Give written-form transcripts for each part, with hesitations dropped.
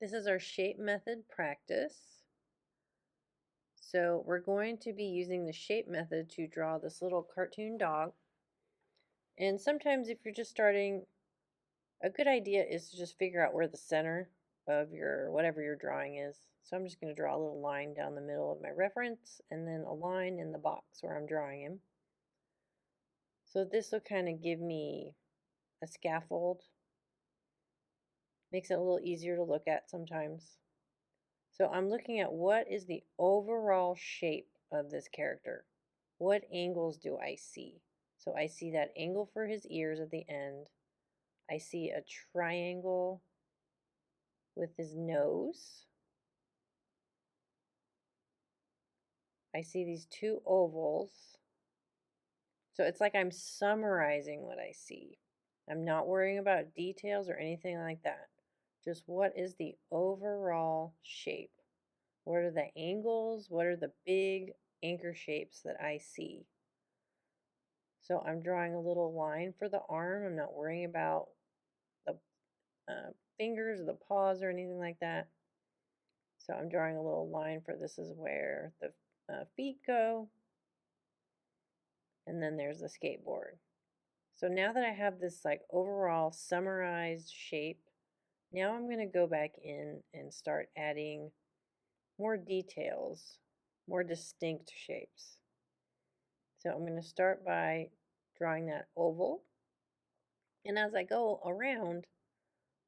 This is our shape method practice. So we're going to be using the shape method to draw this little cartoon dog. And sometimes if you're just starting, a good idea is to just figure out where the center of your whatever you're drawing is. So I'm just going to draw a little line down the middle of my reference and then a line in the box where I'm drawing him. So this will kind of give me a scaffold. Makes it a little easier to look at sometimes. So I'm looking at what is the overall shape of this character. What angles do I see? So I see that angle for his ears at the end. I see a triangle with his nose. I see these two ovals. So it's like I'm summarizing what I see. I'm not worrying about details or anything like that. Just what is the overall shape? What are the angles? What are the big anchor shapes that I see? So I'm drawing a little line for the arm. I'm not worrying about the fingers or the paws or anything like that. So I'm drawing a little line for this is where the feet go. And then there's the skateboard. So now that I have this like overall summarized shape, now I'm going to go back in and start adding more details, more distinct shapes. So I'm going to start by drawing that oval. And as I go around,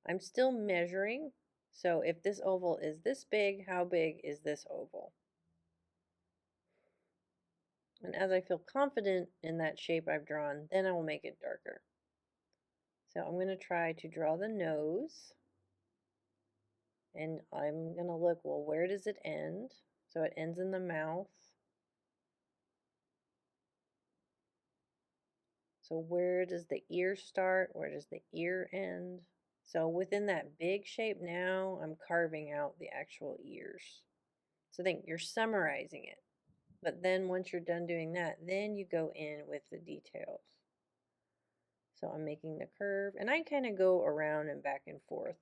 I'm still measuring. So if this oval is this big, how big is this oval? And as I feel confident in that shape I've drawn, then I will make it darker. So I'm going to try to draw the nose. And I'm going to look, well, where does it end? So it ends in the mouth. So where does the ear start? Where does the ear end? So within that big shape now, I'm carving out the actual ears. So think you're summarizing it. But then once you're done doing that, then you go in with the details. So I'm making the curve, and I kind of go around and back and forth.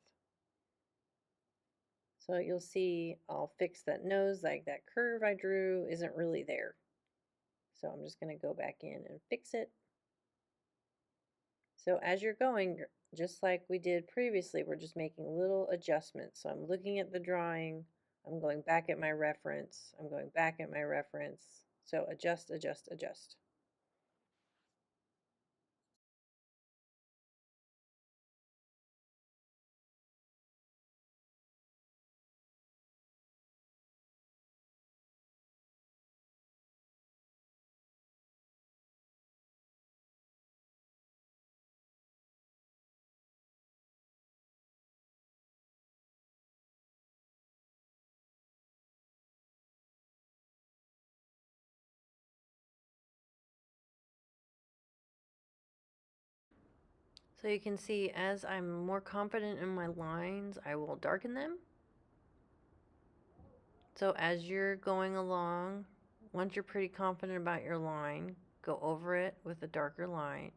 So you'll see I'll fix that nose, like that curve I drew isn't really there. So I'm just going to go back in and fix it. So as you're going, just like we did previously, we're just making little adjustments. So I'm looking at the drawing, I'm going back at my reference, I'm going back at my reference. So adjust, adjust, adjust. So you can see as I'm more confident in my lines, I will darken them. So as you're going along, once you're pretty confident about your line, go over it with a darker line.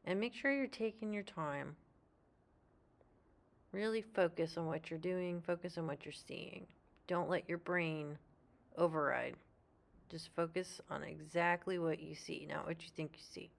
And make sure you're taking your time. Really focus on what you're doing, focus on what you're seeing. Don't let your brain override. Just focus on exactly what you see, not what you think you see.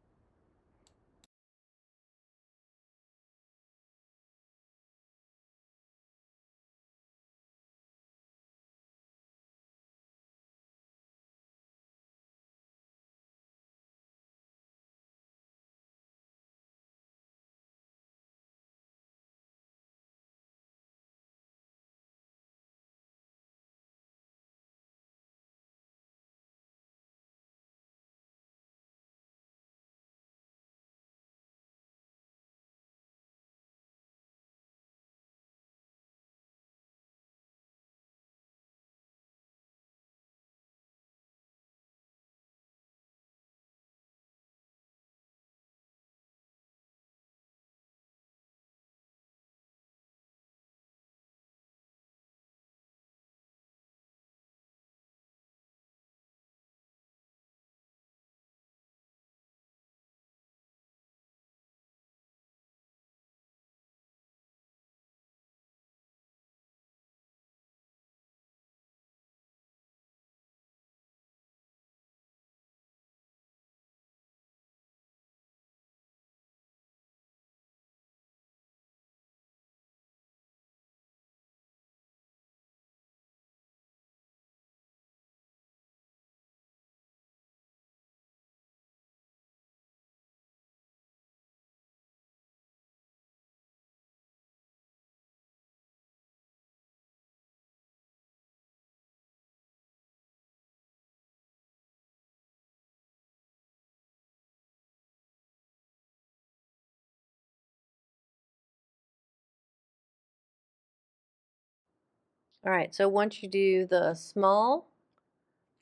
All right, so once you do the small,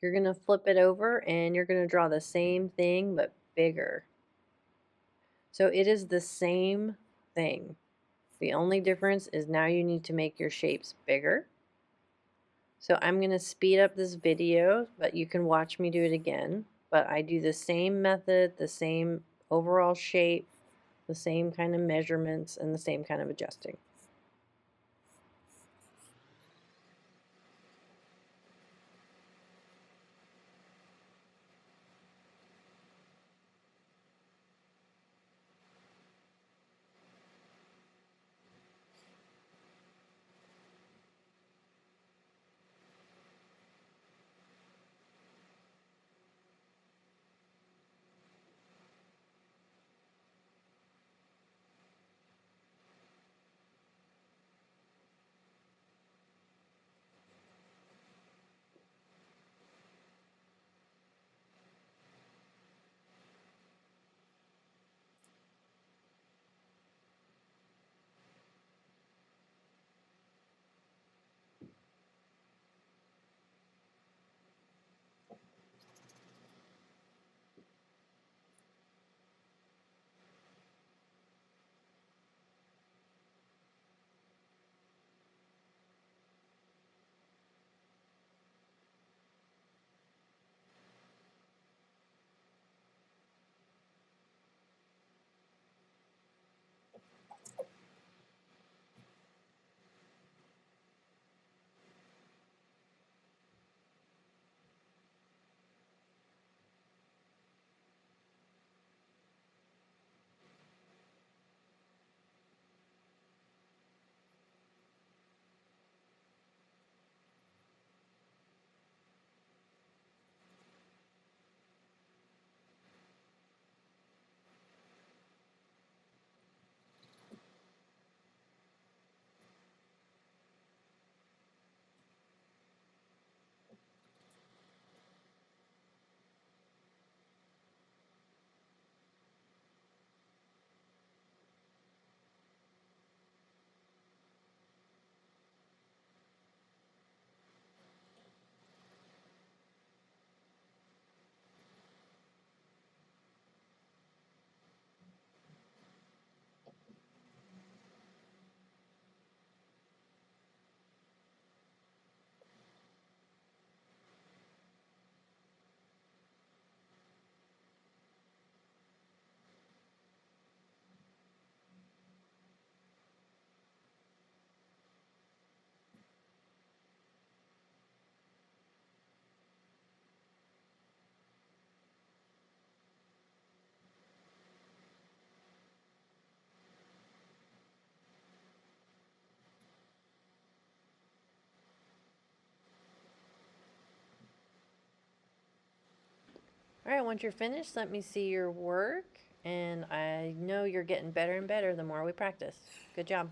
you're going to flip it over and you're going to draw the same thing but bigger. So it is the same thing. The only difference is now you need to make your shapes bigger. So I'm going to speed up this video, but you can watch me do it again. But I do the same method, the same overall shape, the same kind of measurements, and the same kind of adjusting. All right, once you're finished, let me see your work. And I know you're getting better and better the more we practice. Good job.